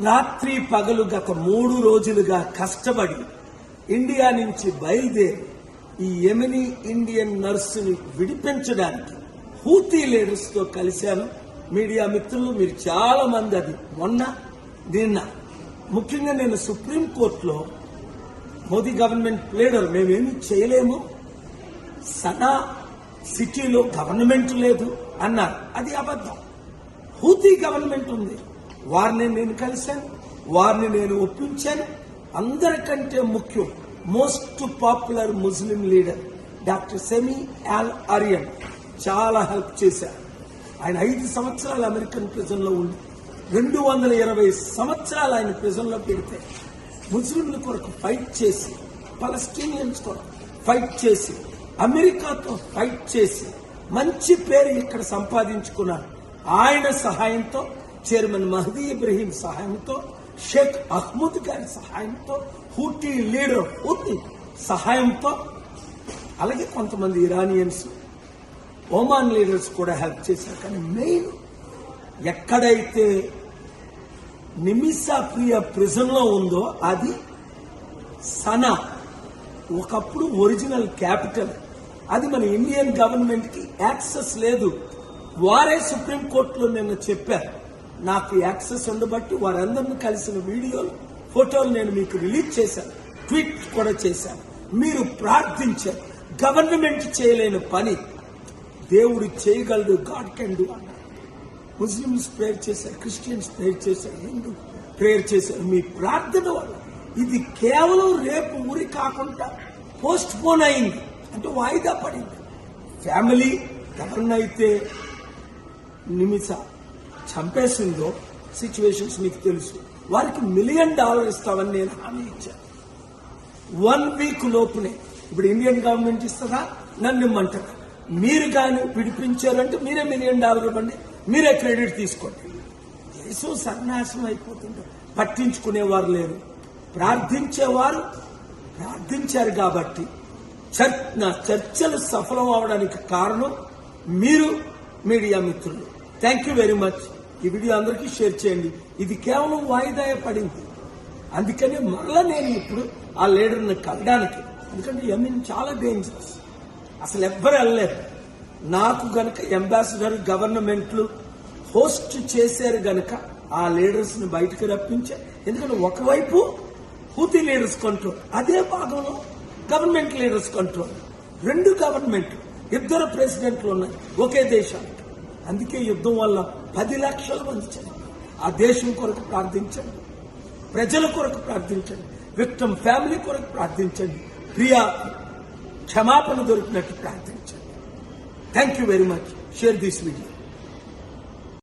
రాత్రి పగలు గత 3 రోజులుగా కష్టపడి ఇండియా నుంచి బయలుదేరి ఈ యెమెనీ ఇండియన్ నర్సుని విడిపించడానికి హూతీ లీడర్స్ తో కలిశాను. మీడియా మిత్రులు మీరు చాలా మంది అది నిన్న ముఖ్యంగా నేను సుప్రీంకోర్టులో మోదీ గవర్నమెంట్ లీడర్ మేమేమి చేయలేము, సనా సిటీలో గవర్నమెంట్ లేదు అన్నారు. అది అబద్ధం. హూతీ గవర్నమెంట్ ఉంది. వారిని నేను కలిశాను, వారిని నేను ఒప్పించాను. అందరికంటే ముఖ్యం most popular Muslim leader doctor సెమీ అల్ అరియన్ చాలా హెల్ప్ చేశారు. ఆయన 5 సంవత్సరాలు అమెరికన్ ప్రిజన్ లో ఉండి 220 సంవత్సరాలు ఆయన ప్రిజన్ లో పెడితే ముస్లింల కొరకు ఫైట్ చేసి, పలస్టీనియన్స్ కొరకు ఫైట్ చేసి, అమెరికాతో ఫైట్ చేసి మంచి పేరు ఇక్కడ సంపాదించుకున్నారు. ఆయన సహాయంతో, చైర్మన్ మహదీ ఇబ్రహీం సహాయంతో, షేక్ అహ్మద్ గారి సహాయంతో, హూటీ లీడర్ హూతీ సహాయంతో, అలాగే కొంతమంది ఇరానియన్స్, ఒమాన్ లీడర్స్ కూడా హెల్ప్ చేశారు. కానీ మెయిన్ ఎక్కడైతే నిమిషా ప్రియ ప్రిజన్ లో ఉందో అది సనా, ఒకప్పుడు ఒరిజినల్ క్యాపిటల్. అది మన ఇండియన్ గవర్నమెంట్ కి యాక్సెస్ లేదు. వారే సుప్రీంకోర్టులో నిన్న చెప్పారు. నాకు యాక్సెస్ ఉండబట్టి వారందరినీ కలిసిన వీడియోలు, ఫోటోలు నేను మీకు రిలీజ్ చేశాను, ట్వీట్ కూడా చేశాను. మీరు ప్రార్థించారు. గవర్నమెంట్ చేయలేని పని దేవుడు చేయగలడు. గాడ్ కెన్ డూ అన్నారు. ముస్లిమ్స్ ప్రేయర్ చేశారు, క్రిస్టియన్స్ ప్రేయర్ చేశారు, హిందూ ప్రేయర్ చేశారు. మీ ప్రార్థన వల్ల ఇది కేవలం రేపు ఊరి కాకుండా పోస్ట్ పోన్ అయింది, అంటే వాయిదా పడింది. ఫ్యామిలీ ఎవరినైతే నిమిష చంపేసిందో సిచ్యువేషన్స్ మీకు తెలుసు. వారికి $1 మిలియన్ ఇస్తామని నేను హామీ ఇచ్చాను. 1 వీక్ లోపునే. ఇప్పుడు ఇండియన్ గవర్నమెంట్ ఇస్తుందా, నన్ను ఇమ్మంటారు. మీరు కానీ విడిపించారంటే మీరే $1 మిలియన్ ఇవ్వండి, మీరే క్రెడిట్ తీసుకోండి. దేశం సర్వనాశనం అయిపోతుంది. పట్టించుకునేవారు లేరు. ప్రార్థించేవారు ప్రార్థించారు కాబట్టి నా చర్చలు సఫలం అవడానికి కారణం మీరు మీడియా మిత్రులు. Thank you very much. ఈ వీడియో అందరికీ షేర్ చేయండి. ఇది కేవలం వాయిదా పడింది. అందుకని మళ్ళా నేను ఇప్పుడు ఆ లీడర్ని కలడానికి, ఎందుకంటే యెమెన్ చాలా డేంజరస్, అసలు ఎవ్వరు వెళ్ళలేరు. నాకు గనక అంబాసిడర్ గవర్నమెంట్లు హోస్ట్ చేశారు గనక ఆ లీడర్స్ ని బయటకు రప్పించారు. ఎందుకంటే ఒకవైపు హూతీ లీడర్స్ కంట్రోల్, అదే భాగంలో గవర్నమెంట్ లీడర్స్ కంట్రోల్. 2 గవర్నమెంట్, 2 ప్రెసిడెంట్లు ఉన్నాయి ఒకే దేశానికి. అందుకే యుద్ధం వల్ల 10 లక్షల మంది చనిపోయారు. ఆ దేశం కొరకు ప్రార్థించండి, ప్రజల కొరకు ప్రార్థించండి, విక్టిమ్ ఫ్యామిలీ కొరకు ప్రార్థించండి, ప్రియా క్షమాపణ దొరికినట్టు ప్రార్థించండి. Thank you very much. Share this video.